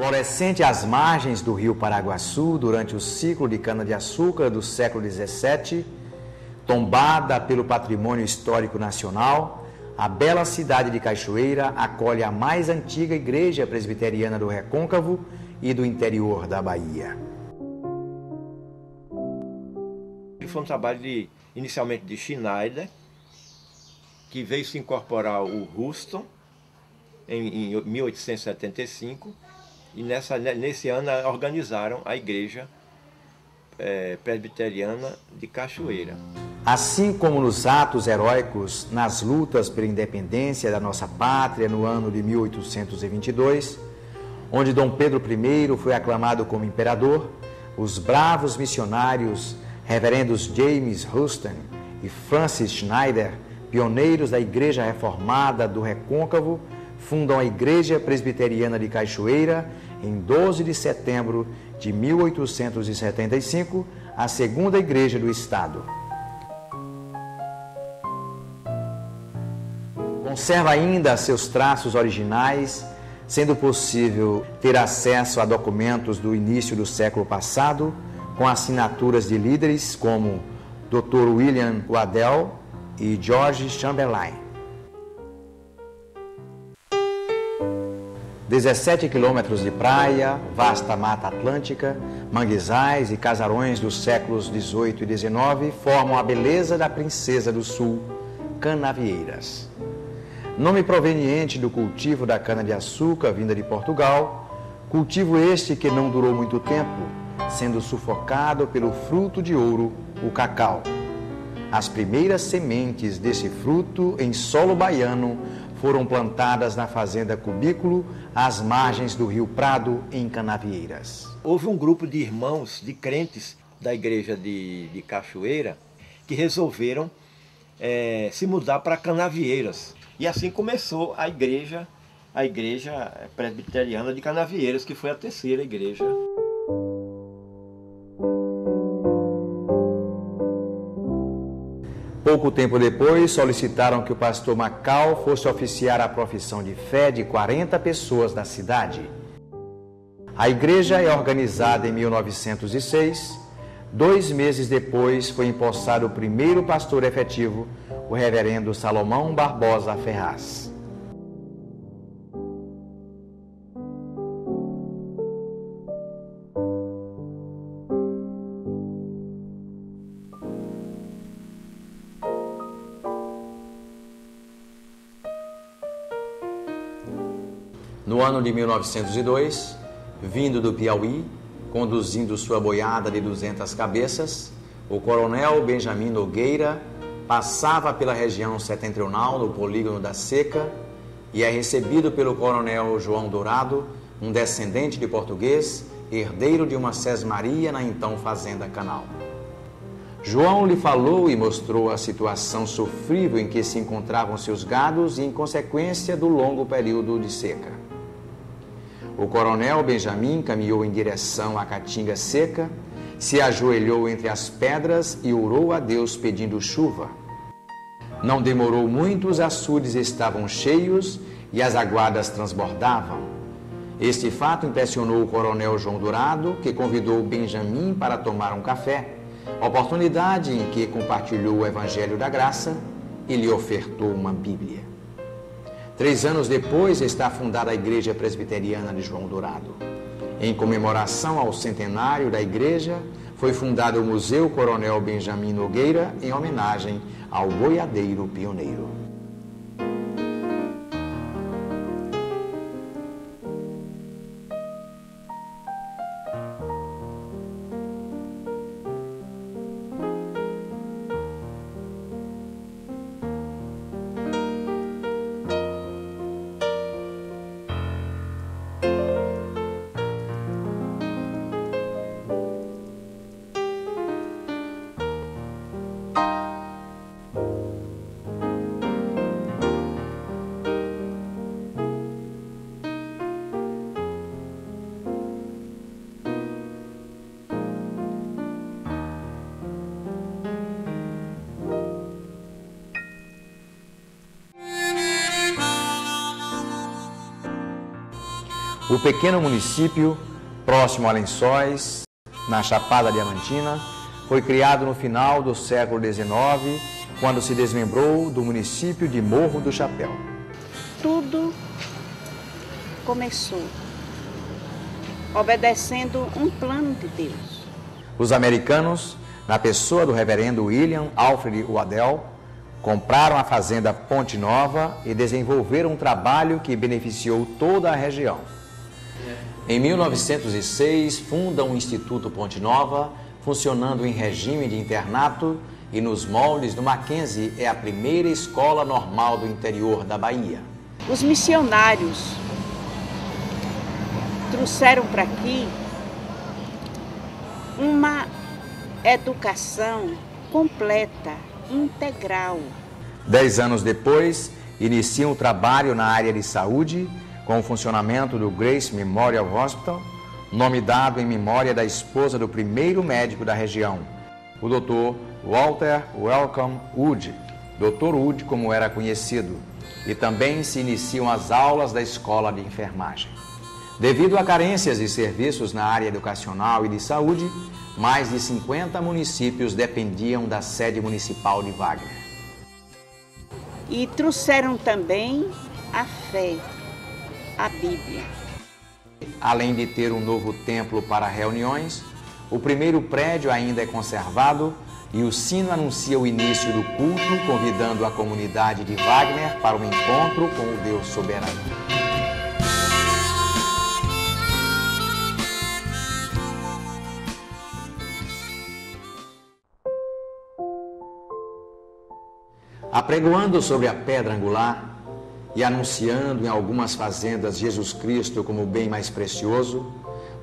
Florescente às margens do rio Paraguaçu durante o ciclo de cana-de-açúcar do século XVII, tombada pelo patrimônio histórico nacional, a bela cidade de Cachoeira acolhe a mais antiga igreja presbiteriana do Recôncavo e do interior da Bahia. Foi um trabalho inicialmente de Schneider, que veio se incorporar o Houston em 1875, e nesse ano organizaram a igreja presbiteriana de Cachoeira. Assim como nos atos heróicos, nas lutas pela independência da nossa pátria no ano de 1822, onde Dom Pedro I foi aclamado como imperador, os bravos missionários reverendos James Houston e Francis Schneider, pioneiros da Igreja Reformada do Recôncavo, fundam a Igreja Presbiteriana de Cachoeira em 12 de setembro de 1875, a segunda igreja do estado. Conserva ainda seus traços originais, sendo possível ter acesso a documentos do início do século passado, com assinaturas de líderes como Dr. William Waddell e George Chamberlain. 17 quilômetros de praia, vasta mata atlântica, manguezais e casarões dos séculos XVIII e XIX formam a beleza da Princesa do Sul, Canavieiras. Nome proveniente do cultivo da cana-de-açúcar vinda de Portugal, cultivo este que não durou muito tempo, sendo sufocado pelo fruto de ouro, o cacau. As primeiras sementes desse fruto em solo baiano foram plantadas na fazenda Cubículo, às margens do rio Prado, em Canavieiras. Houve um grupo de irmãos, de crentes da igreja de Cachoeira, que resolveram se mudar para Canavieiras. E assim começou a igreja presbiteriana de Canavieiras, que foi a terceira igreja. Pouco tempo depois, solicitaram que o pastor Macau fosse oficiar a profissão de fé de 40 pessoas da cidade. A igreja é organizada em 1906. 2 meses depois, foi empossado o primeiro pastor efetivo, o reverendo Salomão Barbosa Ferraz. No ano de 1902, vindo do Piauí, conduzindo sua boiada de 200 cabeças, o coronel Benjamin Nogueira passava pela região setentrional do polígono da Seca e é recebido pelo coronel João Dourado, um descendente de português, herdeiro de uma sesmaria na então fazenda Canal. João lhe falou e mostrou a situação sofrível em que se encontravam seus gados e em consequência do longo período de seca. O coronel Benjamin caminhou em direção à caatinga seca, se ajoelhou entre as pedras e orou a Deus pedindo chuva. Não demorou muito, os açudes estavam cheios e as aguadas transbordavam. Este fato impressionou o coronel João Dourado, que convidou Benjamin para tomar um café, oportunidade em que compartilhou o Evangelho da Graça e lhe ofertou uma Bíblia. 3 anos depois está fundada a Igreja Presbiteriana de João Dourado. Em comemoração ao centenário da igreja, foi fundado o Museu Coronel Benjamin Nogueira, em homenagem ao boiadeiro pioneiro. O pequeno município, próximo a Lençóis, na Chapada Diamantina, foi criado no final do século XIX, quando se desmembrou do município de Morro do Chapéu. Tudo começou obedecendo um plano de Deus. Os americanos, na pessoa do reverendo William Alfred Waddell, compraram a fazenda Ponte Nova e desenvolveram um trabalho que beneficiou toda a região. Em 1906, fundam o Instituto Ponte Nova, funcionando em regime de internato, e nos moldes do Mackenzie é a primeira escola normal do interior da Bahia. Os missionários trouxeram para aqui uma educação completa, integral. 10 anos depois, iniciam o trabalho na área de saúde, com o funcionamento do Grace Memorial Hospital, nome dado em memória da esposa do primeiro médico da região, o Dr. Walter Wellcome Wood, Dr. Wood como era conhecido, e também se iniciam as aulas da escola de enfermagem. Devido a carências de serviços na área educacional e de saúde, mais de 50 municípios dependiam da sede municipal de Wagner. E trouxeram também a fé, a Bíblia. Além de ter um novo templo para reuniões, o primeiro prédio ainda é conservado e o sino anuncia o início do culto, convidando a comunidade de Wagner para um encontro com o Deus soberano. Apregoando sobre a pedra angular e anunciando em algumas fazendas Jesus Cristo como o bem mais precioso,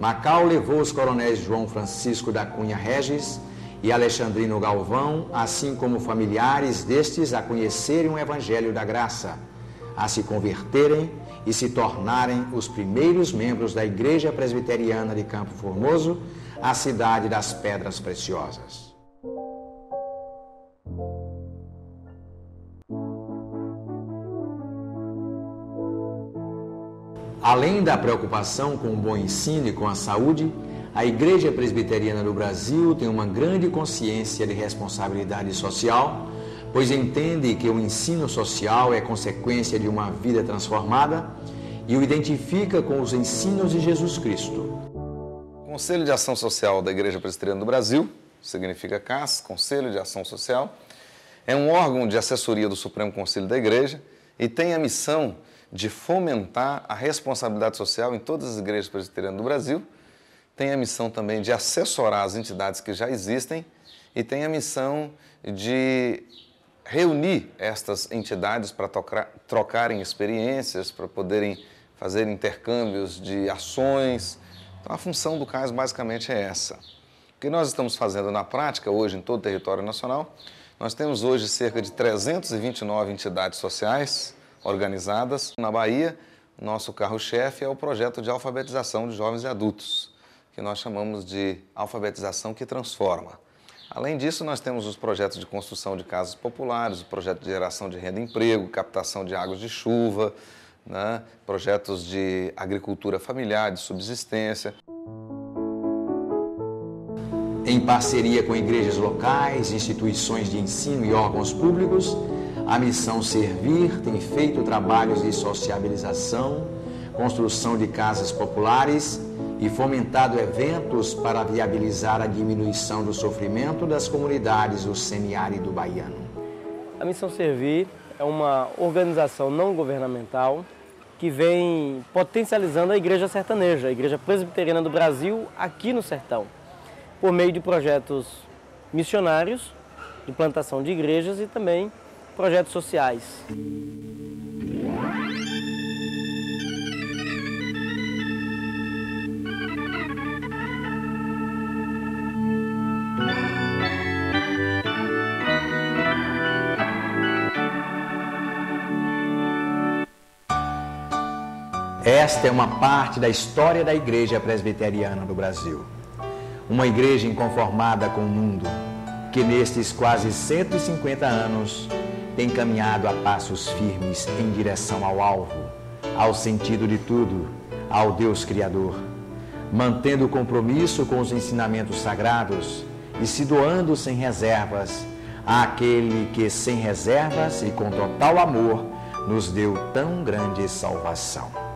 Macau levou os coronéis João Francisco da Cunha Regis e Alexandrino Galvão, assim como familiares destes, a conhecerem o Evangelho da Graça, a se converterem e se tornarem os primeiros membros da Igreja Presbiteriana de Campo Formoso, a cidade das Pedras Preciosas. Além da preocupação com o bom ensino e com a saúde, a Igreja Presbiteriana do Brasil tem uma grande consciência de responsabilidade social, pois entende que o ensino social é consequência de uma vida transformada e o identifica com os ensinos de Jesus Cristo. O Conselho de Ação Social da Igreja Presbiteriana do Brasil, significa CAS, Conselho de Ação Social, é um órgão de assessoria do Supremo Conselho da Igreja e tem a missão de fomentar a responsabilidade social em todas as igrejas presbiterianas do Brasil, tem a missão também de assessorar as entidades que já existem e tem a missão de reunir estas entidades para trocarem experiências, para poderem fazer intercâmbios de ações. Então, a função do CAS basicamente é essa. O que nós estamos fazendo na prática hoje em todo o território nacional, nós temos hoje cerca de 329 entidades sociais organizadas. Na Bahia, nosso carro-chefe é o projeto de alfabetização de jovens e adultos, que nós chamamos de alfabetização que transforma. Além disso, nós temos os projetos de construção de casas populares, o projeto de geração de renda e emprego, captação de águas de chuva, né? Projetos de agricultura familiar, de subsistência. Em parceria com igrejas locais, instituições de ensino e órgãos públicos, a Missão Servir tem feito trabalhos de sociabilização, construção de casas populares e fomentado eventos para viabilizar a diminuição do sofrimento das comunidades do semiárido baiano. A Missão Servir é uma organização não governamental que vem potencializando a Igreja Sertaneja, a Igreja Presbiteriana do Brasil, aqui no Sertão, por meio de projetos missionários, de plantação de igrejas e também projetos sociais. Esta é uma parte da história da Igreja Presbiteriana do Brasil. Uma igreja inconformada com o mundo, que nestes quase 150 anos tem caminhado a passos firmes em direção ao alvo, ao sentido de tudo, ao Deus Criador, mantendo o compromisso com os ensinamentos sagrados e se doando sem reservas àquele que, sem reservas e com total amor, nos deu tão grande salvação.